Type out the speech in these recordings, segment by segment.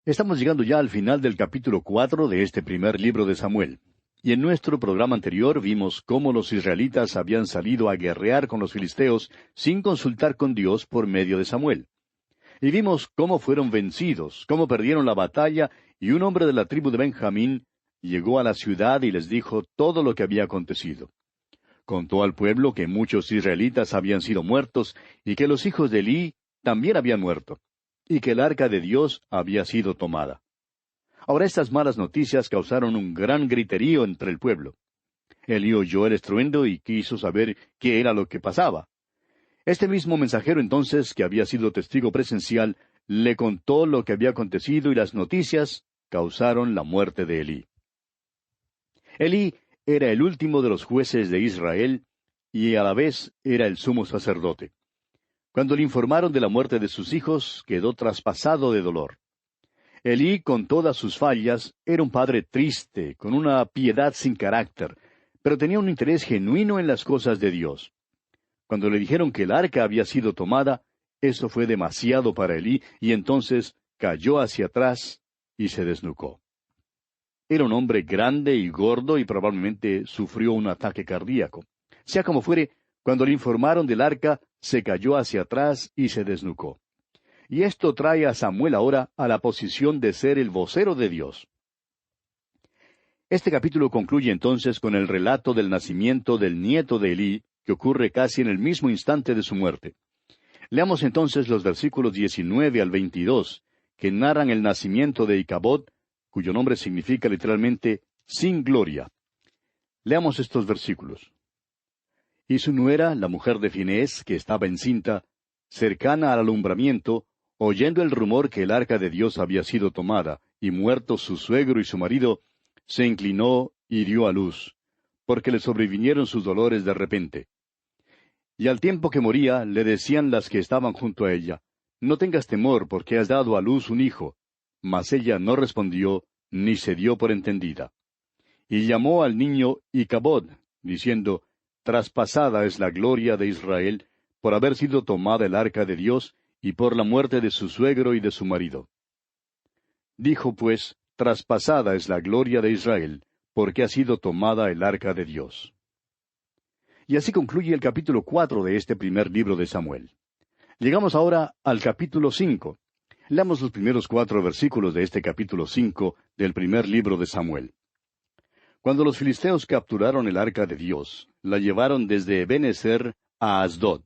Estamos llegando ya al final del capítulo 4 de este primer libro de Samuel. Y en nuestro programa anterior vimos cómo los israelitas habían salido a guerrear con los filisteos sin consultar con Dios por medio de Samuel. Y vimos cómo fueron vencidos, cómo perdieron la batalla, y un hombre de la tribu de Benjamín llegó a la ciudad y les dijo todo lo que había acontecido. Contó al pueblo que muchos israelitas habían sido muertos y que los hijos de Elí también habían muerto, y que el arca de Dios había sido tomada. Ahora estas malas noticias causaron un gran griterío entre el pueblo. Elí oyó el estruendo y quiso saber qué era lo que pasaba. Este mismo mensajero entonces, que había sido testigo presencial, le contó lo que había acontecido y las noticias causaron la muerte de Elí. Elí era el último de los jueces de Israel y a la vez era el sumo sacerdote. Cuando le informaron de la muerte de sus hijos, quedó traspasado de dolor. Elí, con todas sus fallas, era un padre triste, con una piedad sin carácter, pero tenía un interés genuino en las cosas de Dios. Cuando le dijeron que el arca había sido tomada, eso fue demasiado para Elí, y entonces cayó hacia atrás y se desnucó. Era un hombre grande y gordo y probablemente sufrió un ataque cardíaco. Sea como fuere, cuando le informaron del arca, se cayó hacia atrás y se desnucó. Y esto trae a Samuel ahora a la posición de ser el vocero de Dios. Este capítulo concluye entonces con el relato del nacimiento del nieto de Elí, que ocurre casi en el mismo instante de su muerte. Leamos entonces los versículos 19 al 22, que narran el nacimiento de Icabod, cuyo nombre significa literalmente sin gloria. Leamos estos versículos. Y su nuera, la mujer de Finés, que estaba encinta, cercana al alumbramiento, oyendo el rumor que el arca de Dios había sido tomada, y muertos su suegro y su marido, se inclinó y dio a luz, porque le sobrevinieron sus dolores de repente. Y al tiempo que moría, le decían las que estaban junto a ella, no tengas temor, porque has dado a luz un hijo. Mas ella no respondió, ni se dio por entendida. Y llamó al niño Icabod, diciendo, traspasada es la gloria de Israel, por haber sido tomada el arca de Dios, y por la muerte de su suegro y de su marido. Dijo pues, traspasada es la gloria de Israel, porque ha sido tomada el arca de Dios. Y así concluye el capítulo 4 de este primer libro de Samuel. Llegamos ahora al capítulo 5. Leamos los primeros 4 versículos de este capítulo 5 del primer libro de Samuel. Cuando los filisteos capturaron el arca de Dios, la llevaron desde Ebenezer a Asdod.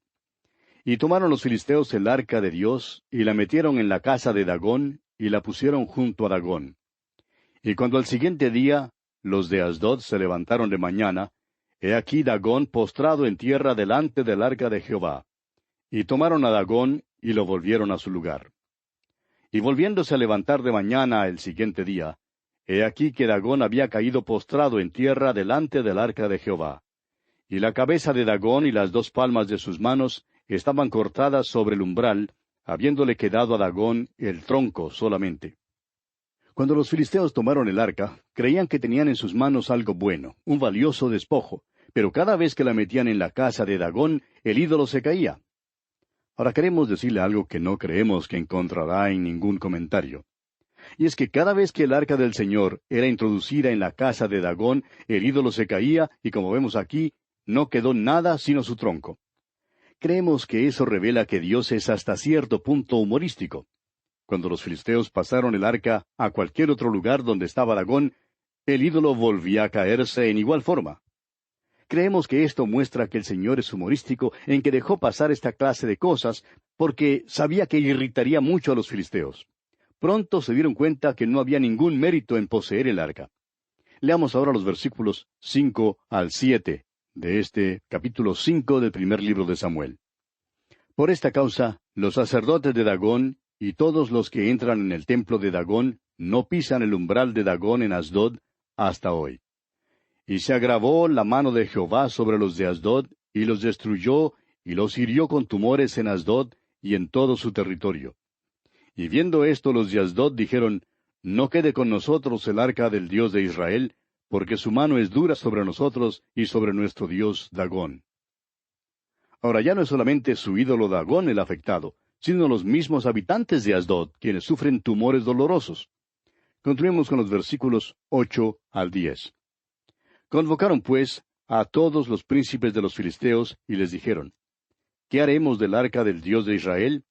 Y tomaron los filisteos el arca de Dios, y la metieron en la casa de Dagón, y la pusieron junto a Dagón. Y cuando al siguiente día los de Asdod se levantaron de mañana, he aquí Dagón postrado en tierra delante del arca de Jehová. Y tomaron a Dagón, y lo volvieron a su lugar. Y volviéndose a levantar de mañana el siguiente día, he aquí que Dagón había caído postrado en tierra delante del arca de Jehová. Y la cabeza de Dagón y las 2 palmas de sus manos estaban cortadas sobre el umbral, habiéndole quedado a Dagón el tronco solamente. Cuando los filisteos tomaron el arca, creían que tenían en sus manos algo bueno, un valioso despojo, pero cada vez que la metían en la casa de Dagón, el ídolo se caía. Ahora queremos decirle algo que no creemos que encontrará en ningún comentario. Y es que cada vez que el arca del Señor era introducida en la casa de Dagón, el ídolo se caía, y como vemos aquí, no quedó nada sino su tronco. Creemos que eso revela que Dios es hasta cierto punto humorístico. Cuando los filisteos pasaron el arca a cualquier otro lugar donde estaba Dagón, el ídolo volvía a caerse en igual forma. Creemos que esto muestra que el Señor es humorístico en que dejó pasar esta clase de cosas porque sabía que irritaría mucho a los filisteos. Pronto se dieron cuenta que no había ningún mérito en poseer el arca. Leamos ahora los versículos 5 al 7 de este capítulo 5 del primer libro de Samuel. Por esta causa, los sacerdotes de Dagón y todos los que entran en el templo de Dagón no pisan el umbral de Dagón en Asdod hasta hoy. Y se agravó la mano de Jehová sobre los de Asdod, y los destruyó, y los hirió con tumores en Asdod y en todo su territorio. Y viendo esto los de Asdod dijeron, no quede con nosotros el arca del Dios de Israel, porque su mano es dura sobre nosotros y sobre nuestro Dios Dagón. Ahora ya no es solamente su ídolo Dagón el afectado, sino los mismos habitantes de Asdod, quienes sufren tumores dolorosos. Continuemos con los versículos 8 al 10. Convocaron, pues, a todos los príncipes de los filisteos, y les dijeron, ¿qué haremos del arca del Dios de Israel?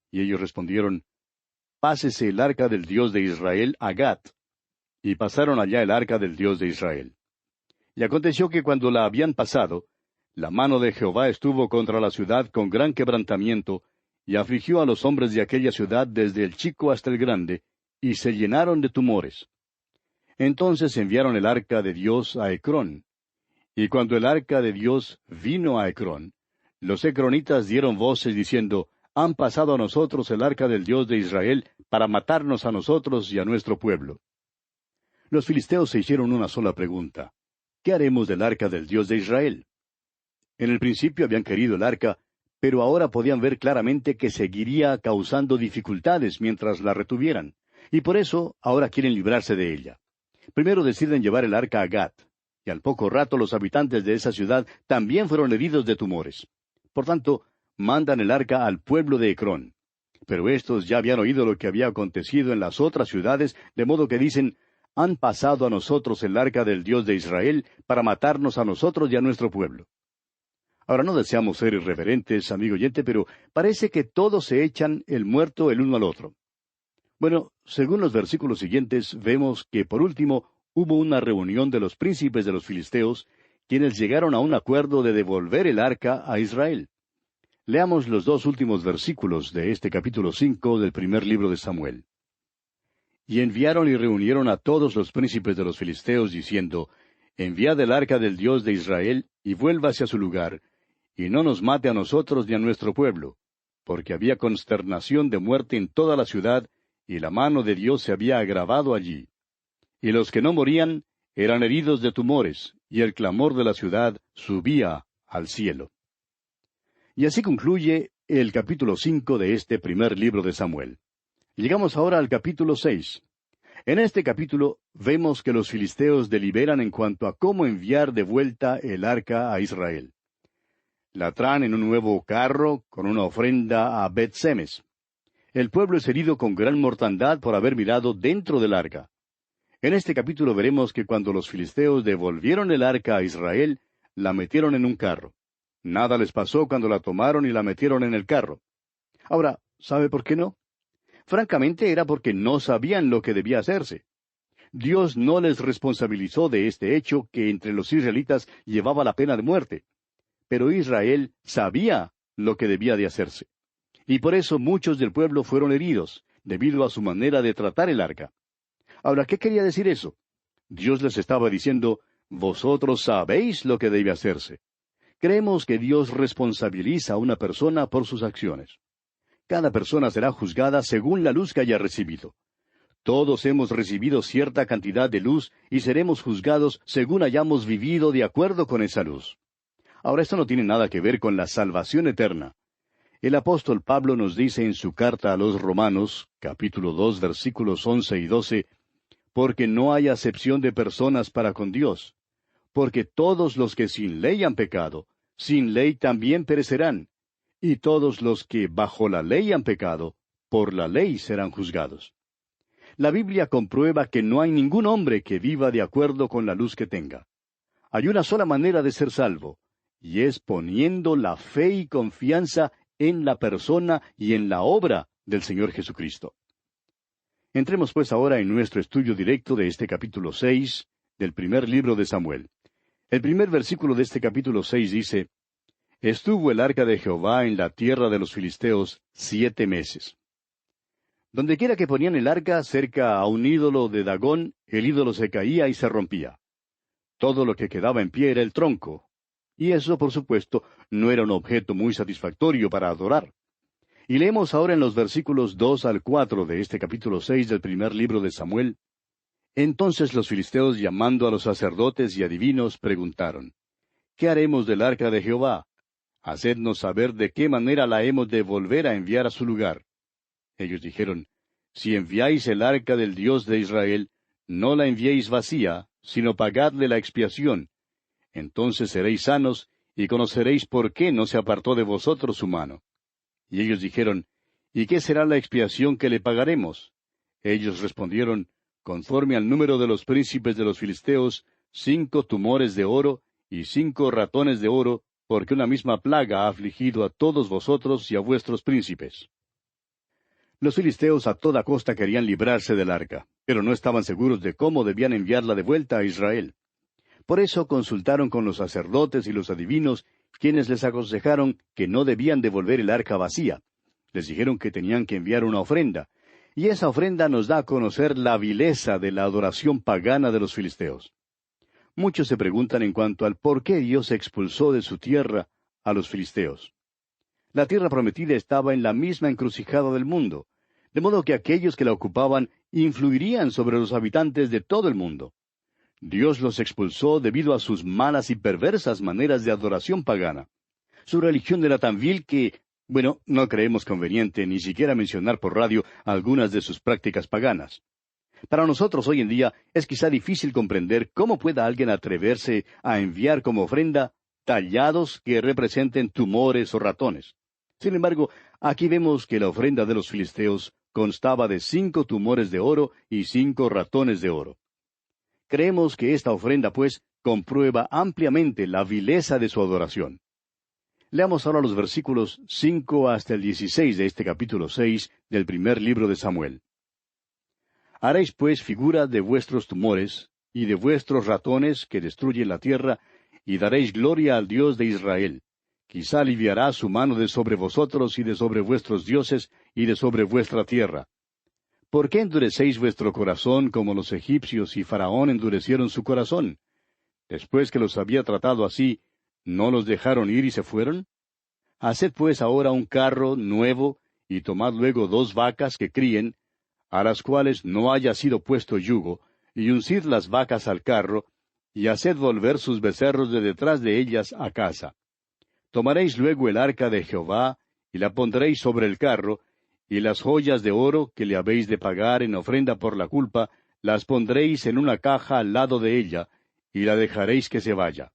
Y ellos respondieron, pásese el arca del Dios de Israel a Gat. Y pasaron allá el arca del Dios de Israel. Y aconteció que cuando la habían pasado, la mano de Jehová estuvo contra la ciudad con gran quebrantamiento, y afligió a los hombres de aquella ciudad desde el chico hasta el grande, y se llenaron de tumores. Entonces enviaron el arca de Dios a Ecrón. Y cuando el arca de Dios vino a Ecrón, los ecronitas dieron voces diciendo, han pasado a nosotros el arca del Dios de Israel para matarnos a nosotros y a nuestro pueblo. Los filisteos se hicieron una sola pregunta. ¿Qué haremos del arca del Dios de Israel? En el principio habían querido el arca, pero ahora podían ver claramente que seguiría causando dificultades mientras la retuvieran, y por eso ahora quieren librarse de ella. Primero deciden llevar el arca a Gat, y al poco rato los habitantes de esa ciudad también fueron heridos de tumores. Por tanto, mandan el arca al pueblo de Ecrón. Pero estos ya habían oído lo que había acontecido en las otras ciudades, de modo que dicen, han pasado a nosotros el arca del Dios de Israel para matarnos a nosotros y a nuestro pueblo. Ahora no deseamos ser irreverentes, amigo oyente, pero parece que todos se echan el muerto el uno al otro. Bueno, según los versículos siguientes, vemos que por último hubo una reunión de los príncipes de los filisteos, quienes llegaron a un acuerdo de devolver el arca a Israel. Leamos los dos últimos versículos de este capítulo 5 del primer libro de Samuel. Y enviaron y reunieron a todos los príncipes de los filisteos, diciendo, enviad el arca del Dios de Israel, y vuélvase a su lugar, y no nos mate a nosotros ni a nuestro pueblo, porque había consternación de muerte en toda la ciudad, y la mano de Dios se había agravado allí. Y los que no morían eran heridos de tumores, y el clamor de la ciudad subía al cielo. Y así concluye el capítulo 5 de este primer libro de Samuel. Llegamos ahora al capítulo 6. En este capítulo vemos que los filisteos deliberan en cuanto a cómo enviar de vuelta el arca a Israel. La traen en un nuevo carro con una ofrenda a Bet-Semes. El pueblo es herido con gran mortandad por haber mirado dentro del arca. En este capítulo veremos que cuando los filisteos devolvieron el arca a Israel, la metieron en un carro. Nada les pasó cuando la tomaron y la metieron en el carro. Ahora, ¿sabe por qué no? Francamente era porque no sabían lo que debía hacerse. Dios no les responsabilizó de este hecho que entre los israelitas llevaba la pena de muerte. Pero Israel sabía lo que debía de hacerse. Y por eso muchos del pueblo fueron heridos, debido a su manera de tratar el arca. Ahora, ¿qué quería decir eso? Dios les estaba diciendo, vosotros sabéis lo que debe hacerse. Creemos que Dios responsabiliza a una persona por sus acciones. Cada persona será juzgada según la luz que haya recibido. Todos hemos recibido cierta cantidad de luz y seremos juzgados según hayamos vivido de acuerdo con esa luz. Ahora, esto no tiene nada que ver con la salvación eterna. El apóstol Pablo nos dice en su carta a los Romanos, capítulo 2, versículos 11 y 12, porque no hay acepción de personas para con Dios, porque todos los que sin ley han pecado, sin ley también perecerán, y todos los que bajo la ley han pecado, por la ley serán juzgados. La Biblia comprueba que no hay ningún hombre que viva de acuerdo con la luz que tenga. Hay una sola manera de ser salvo, y es poniendo la fe y confianza en la persona y en la obra del Señor Jesucristo. Entremos pues ahora en nuestro estudio directo de este capítulo 6 del primer libro de Samuel. El primer versículo de este capítulo 6 dice, estuvo el arca de Jehová en la tierra de los filisteos 7 meses. Dondequiera que ponían el arca cerca a un ídolo de Dagón, el ídolo se caía y se rompía. Todo lo que quedaba en pie era el tronco. Y eso, por supuesto, no era un objeto muy satisfactorio para adorar. Y leemos ahora en los versículos 2 al 4 de este capítulo 6 del primer libro de Samuel. Entonces los filisteos, llamando a los sacerdotes y adivinos, preguntaron, ¿qué haremos del arca de Jehová? Hacednos saber de qué manera la hemos de volver a enviar a su lugar. Ellos dijeron, si enviáis el arca del Dios de Israel, no la enviéis vacía, sino pagadle la expiación. Entonces seréis sanos, y conoceréis por qué no se apartó de vosotros su mano. Y ellos dijeron, ¿Y qué será la expiación que le pagaremos? Ellos respondieron, conforme al número de los príncipes de los filisteos, 5 tumores de oro y 5 ratones de oro, porque una misma plaga ha afligido a todos vosotros y a vuestros príncipes. Los filisteos a toda costa querían librarse del arca, pero no estaban seguros de cómo debían enviarla de vuelta a Israel. Por eso consultaron con los sacerdotes y los adivinos, quienes les aconsejaron que no debían devolver el arca vacía. Les dijeron que tenían que enviar una ofrenda, y esa ofrenda nos da a conocer la vileza de la adoración pagana de los filisteos. Muchos se preguntan en cuanto al por qué Dios expulsó de su tierra a los filisteos. La tierra prometida estaba en la misma encrucijada del mundo, de modo que aquellos que la ocupaban influirían sobre los habitantes de todo el mundo. Dios los expulsó debido a sus malas y perversas maneras de adoración pagana. Su religión era tan vil que, no creemos conveniente ni siquiera mencionar por radio algunas de sus prácticas paganas. Para nosotros hoy en día es quizá difícil comprender cómo pueda alguien atreverse a enviar como ofrenda tallados que representen tumores o ratones. Sin embargo, aquí vemos que la ofrenda de los filisteos constaba de 5 tumores de oro y 5 ratones de oro. Creemos que esta ofrenda, pues, comprueba ampliamente la vileza de su adoración. Leamos ahora los versículos 5 hasta el 16 de este capítulo 6 del primer libro de Samuel. Haréis pues figura de vuestros tumores y de vuestros ratones que destruyen la tierra, y daréis gloria al Dios de Israel. Quizá aliviará su mano de sobre vosotros y de sobre vuestros dioses y de sobre vuestra tierra. ¿Por qué endurecéis vuestro corazón como los egipcios y Faraón endurecieron su corazón? Después que los había tratado así, ¿no los dejaron ir y se fueron? Haced pues ahora un carro nuevo, y tomad luego 2 vacas que críen, a las cuales no haya sido puesto yugo, y uncid las vacas al carro, y haced volver sus becerros de detrás de ellas a casa. Tomaréis luego el arca de Jehová, y la pondréis sobre el carro, y las joyas de oro que le habéis de pagar en ofrenda por la culpa, las pondréis en una caja al lado de ella, y la dejaréis que se vaya.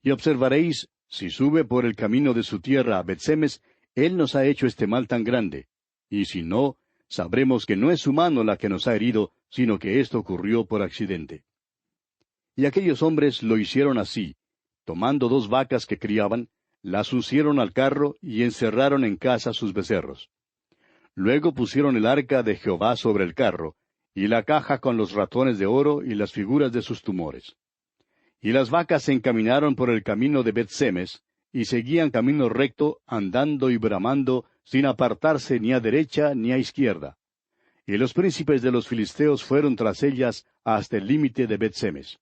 Y observaréis, si sube por el camino de su tierra a Bet-Semes, él nos ha hecho este mal tan grande. Y si no, sabremos que no es su mano la que nos ha herido, sino que esto ocurrió por accidente. Y aquellos hombres lo hicieron así, tomando 2 vacas que criaban, las uncieron al carro y encerraron en casa sus becerros. Luego pusieron el arca de Jehová sobre el carro, y la caja con los ratones de oro y las figuras de sus tumores. Y las vacas se encaminaron por el camino de Bet-Semes, y seguían camino recto, andando y bramando, sin apartarse ni a derecha ni a izquierda. Y los príncipes de los filisteos fueron tras ellas hasta el límite de Bet-Semes.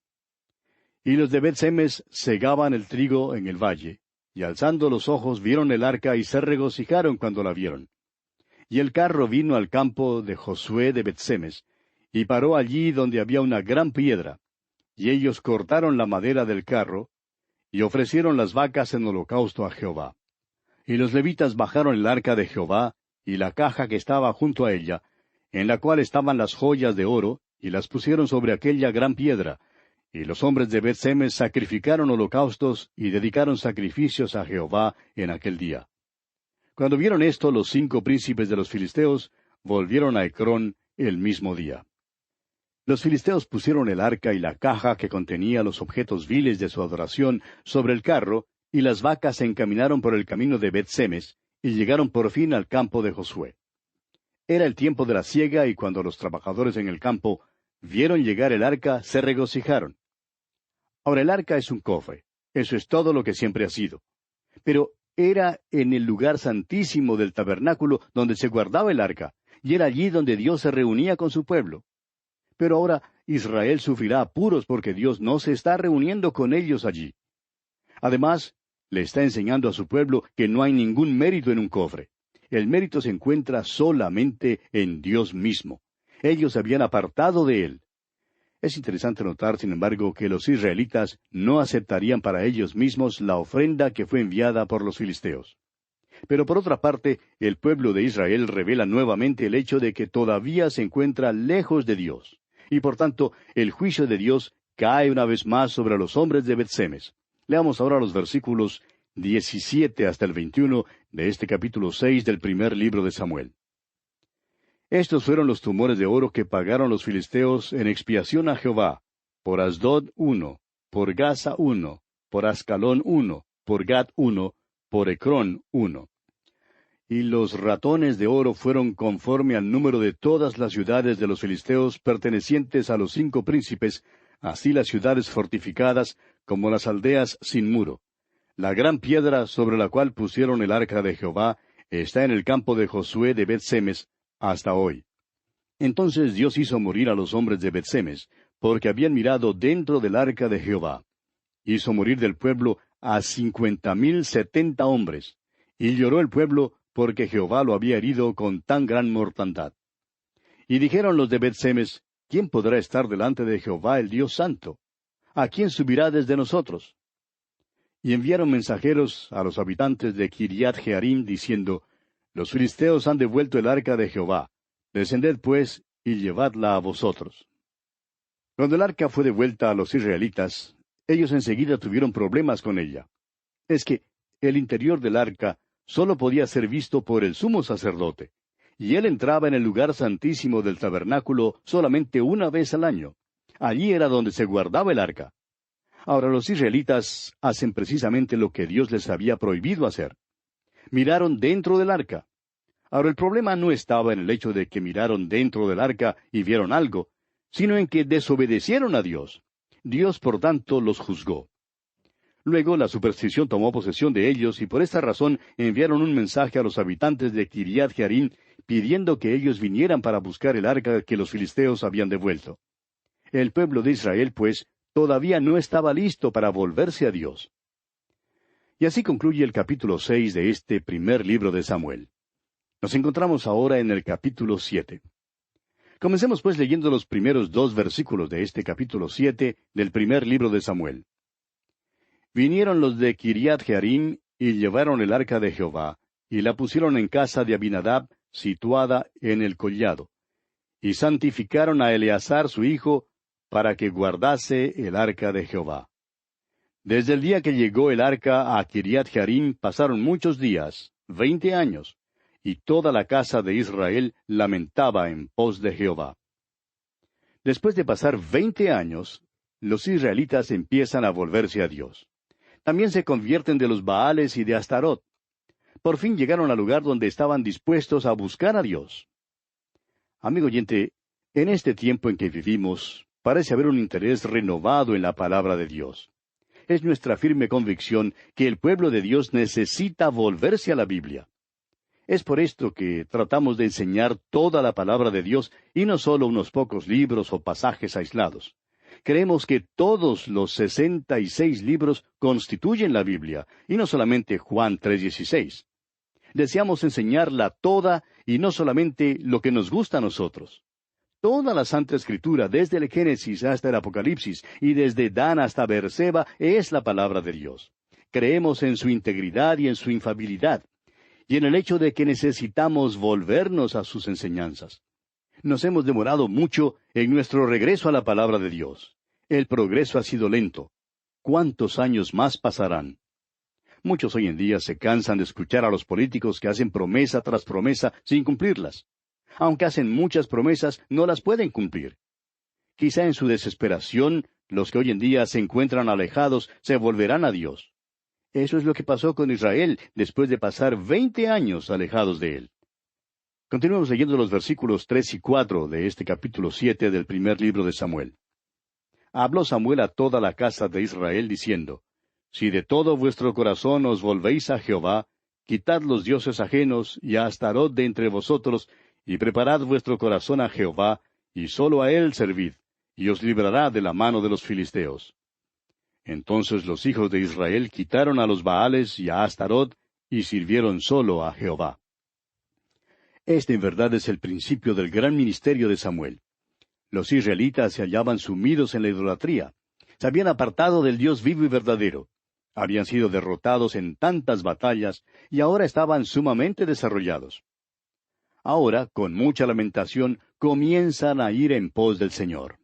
Y los de Bet-Semes segaban el trigo en el valle, y alzando los ojos vieron el arca y se regocijaron cuando la vieron. Y el carro vino al campo de Josué de Bet-Semes, y paró allí donde había una gran piedra. Y ellos cortaron la madera del carro, y ofrecieron las vacas en holocausto a Jehová. Y los levitas bajaron el arca de Jehová, y la caja que estaba junto a ella, en la cual estaban las joyas de oro, y las pusieron sobre aquella gran piedra. Y los hombres de Bet-Semes sacrificaron holocaustos y dedicaron sacrificios a Jehová en aquel día. Cuando vieron esto, los 5 príncipes de los filisteos volvieron a Ecrón el mismo día. Los filisteos pusieron el arca y la caja que contenía los objetos viles de su adoración sobre el carro, y las vacas se encaminaron por el camino de Bet-Semes, y llegaron por fin al campo de Josué. Era el tiempo de la siega, y cuando los trabajadores en el campo vieron llegar el arca, se regocijaron. Ahora el arca es un cofre, eso es todo lo que siempre ha sido. Pero era en el lugar santísimo del tabernáculo donde se guardaba el arca, y era allí donde Dios se reunía con su pueblo. Pero ahora Israel sufrirá apuros porque Dios no se está reuniendo con ellos allí. Además, le está enseñando a su pueblo que no hay ningún mérito en un cofre. El mérito se encuentra solamente en Dios mismo. Ellos se habían apartado de Él. Es interesante notar, sin embargo, que los israelitas no aceptarían para ellos mismos la ofrenda que fue enviada por los filisteos. Pero por otra parte, el pueblo de Israel revela nuevamente el hecho de que todavía se encuentra lejos de Dios. Y por tanto, el juicio de Dios cae una vez más sobre los hombres de Bet-Semes. Leamos ahora los versículos 17 hasta el 21 de este capítulo 6 del primer libro de Samuel. Estos fueron los tumores de oro que pagaron los filisteos en expiación a Jehová: por Asdod 1, por Gaza 1, por Ascalón 1, por Gat 1, por Ecrón 1. Y los ratones de oro fueron conforme al número de todas las ciudades de los filisteos pertenecientes a los 5 príncipes, así las ciudades fortificadas como las aldeas sin muro. La gran piedra sobre la cual pusieron el arca de Jehová está en el campo de Josué de Bet-Semes hasta hoy. Entonces Dios hizo morir a los hombres de Bet-Semes, porque habían mirado dentro del arca de Jehová. Hizo morir del pueblo a 50,070 hombres, y lloró el pueblo porque Jehová lo había herido con tan gran mortandad. Y dijeron los de Bet-Semes: ¿Quién podrá estar delante de Jehová el Dios Santo? ¿A quién subirá desde nosotros? Y enviaron mensajeros a los habitantes de Kiriat Jearim, diciendo: Los filisteos han devuelto el arca de Jehová. Descended pues, y llevadla a vosotros. Cuando el arca fue devuelta a los israelitas, ellos enseguida tuvieron problemas con ella. Es que el interior del arca solo podía ser visto por el sumo sacerdote, y él entraba en el lugar santísimo del tabernáculo solamente una vez al año. Allí era donde se guardaba el arca. Ahora los israelitas hacen precisamente lo que Dios les había prohibido hacer. Miraron dentro del arca. Ahora el problema no estaba en el hecho de que miraron dentro del arca y vieron algo, sino en que desobedecieron a Dios. Dios, por tanto, los juzgó. Luego la superstición tomó posesión de ellos, y por esta razón enviaron un mensaje a los habitantes de Kiriat Jearim, pidiendo que ellos vinieran para buscar el arca que los filisteos habían devuelto. El pueblo de Israel, pues, todavía no estaba listo para volverse a Dios. Y así concluye el capítulo 6 de este primer libro de Samuel. Nos encontramos ahora en el capítulo 7. Comencemos pues leyendo los primeros 2 versículos de este capítulo 7 del primer libro de Samuel. Vinieron los de Kiriat Jearim y llevaron el arca de Jehová, y la pusieron en casa de Abinadab, situada en el collado. Y santificaron a Eleazar su hijo, para que guardase el arca de Jehová. Desde el día que llegó el arca a Kiriat Jearim pasaron muchos días, 20 años, y toda la casa de Israel lamentaba en pos de Jehová. Después de pasar 20 años, los israelitas empiezan a volverse a Dios. También se convierten de los Baales y de Astarot. Por fin llegaron al lugar donde estaban dispuestos a buscar a Dios. Amigo oyente, en este tiempo en que vivimos, parece haber un interés renovado en la palabra de Dios. Es nuestra firme convicción que el pueblo de Dios necesita volverse a la Biblia. Es por esto que tratamos de enseñar toda la palabra de Dios y no solo unos pocos libros o pasajes aislados. Creemos que todos los 66 libros constituyen la Biblia, y no solamente Juan 3:16. Deseamos enseñarla toda y no solamente lo que nos gusta a nosotros. Toda la Santa Escritura, desde el Génesis hasta el Apocalipsis, y desde Dan hasta Beerseba, es la palabra de Dios. Creemos en su integridad y en su infalibilidad, y en el hecho de que necesitamos volvernos a sus enseñanzas. Nos hemos demorado mucho en nuestro regreso a la palabra de Dios. El progreso ha sido lento. ¿Cuántos años más pasarán? Muchos hoy en día se cansan de escuchar a los políticos que hacen promesa tras promesa sin cumplirlas. Aunque hacen muchas promesas, no las pueden cumplir. Quizá en su desesperación, los que hoy en día se encuentran alejados se volverán a Dios. Eso es lo que pasó con Israel después de pasar 20 años alejados de Él. Continuemos leyendo los versículos 3 y 4 de este capítulo 7 del primer libro de Samuel. Habló Samuel a toda la casa de Israel, diciendo: Si de todo vuestro corazón os volvéis a Jehová, quitad los dioses ajenos y a Astarot de entre vosotros, y preparad vuestro corazón a Jehová, y sólo a él servid, y os librará de la mano de los filisteos. Entonces los hijos de Israel quitaron a los Baales y a Astarot, y sirvieron sólo a Jehová. Este en verdad es el principio del gran ministerio de Samuel. Los israelitas se hallaban sumidos en la idolatría. Se habían apartado del Dios vivo y verdadero. Habían sido derrotados en tantas batallas, y ahora estaban sumamente desarrollados. Ahora, con mucha lamentación, comienzan a ir en pos del Señor.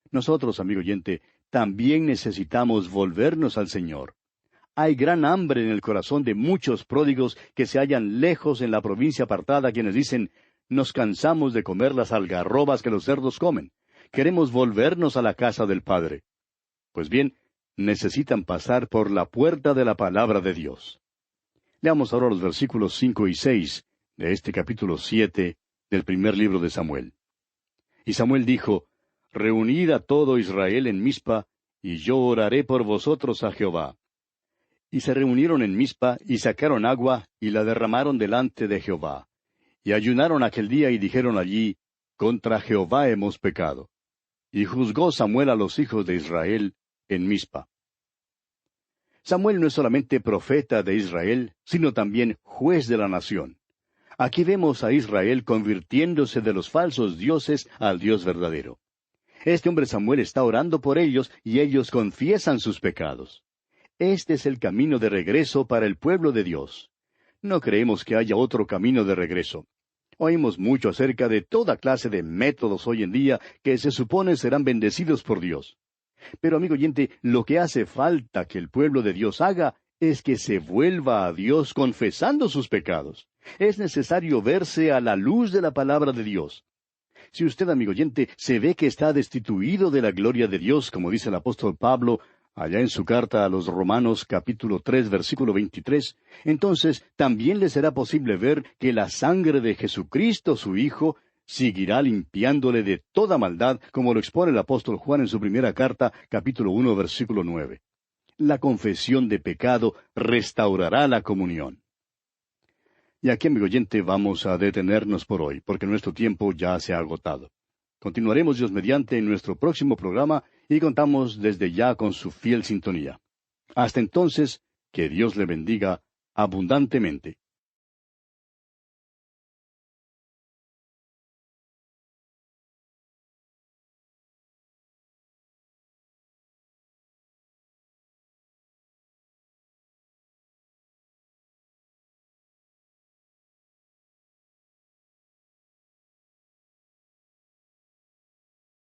Nosotros, amigo oyente, también necesitamos volvernos al Señor. Hay gran hambre en el corazón de muchos pródigos que se hallan lejos en la provincia apartada, quienes dicen: nos cansamos de comer las algarrobas que los cerdos comen. Queremos volvernos a la casa del Padre. Pues bien, necesitan pasar por la puerta de la palabra de Dios. Leamos ahora los versículos 5 y 6 de este capítulo 7 del primer libro de Samuel. Y Samuel dijo, Reunid a todo Israel en Mizpa, y yo oraré por vosotros a Jehová. Y se reunieron en Mizpa, y sacaron agua, y la derramaron delante de Jehová. Y ayunaron aquel día, y dijeron allí, Contra Jehová hemos pecado. Y juzgó Samuel a los hijos de Israel en Mizpa. Samuel no es solamente profeta de Israel, sino también juez de la nación. Aquí vemos a Israel convirtiéndose de los falsos dioses al Dios verdadero. Este hombre Samuel está orando por ellos y ellos confiesan sus pecados. Este es el camino de regreso para el pueblo de Dios. No creemos que haya otro camino de regreso. Oímos mucho acerca de toda clase de métodos hoy en día que se supone serán bendecidos por Dios. Pero, amigo oyente, lo que hace falta que el pueblo de Dios haga es que se vuelva a Dios confesando sus pecados. Es necesario verse a la luz de la palabra de Dios. Si usted, amigo oyente, se ve que está destituido de la gloria de Dios, como dice el apóstol Pablo, allá en su carta a los Romanos capítulo 3, versículo 23, entonces también le será posible ver que la sangre de Jesucristo, su Hijo, seguirá limpiándole de toda maldad, como lo expone el apóstol Juan en su primera carta, capítulo 1, versículo 9. La confesión de pecado restaurará la comunión. Y aquí, amigo oyente, vamos a detenernos por hoy, porque nuestro tiempo ya se ha agotado. Continuaremos Dios mediante en nuestro próximo programa y contamos desde ya con su fiel sintonía. Hasta entonces, que Dios le bendiga abundantemente.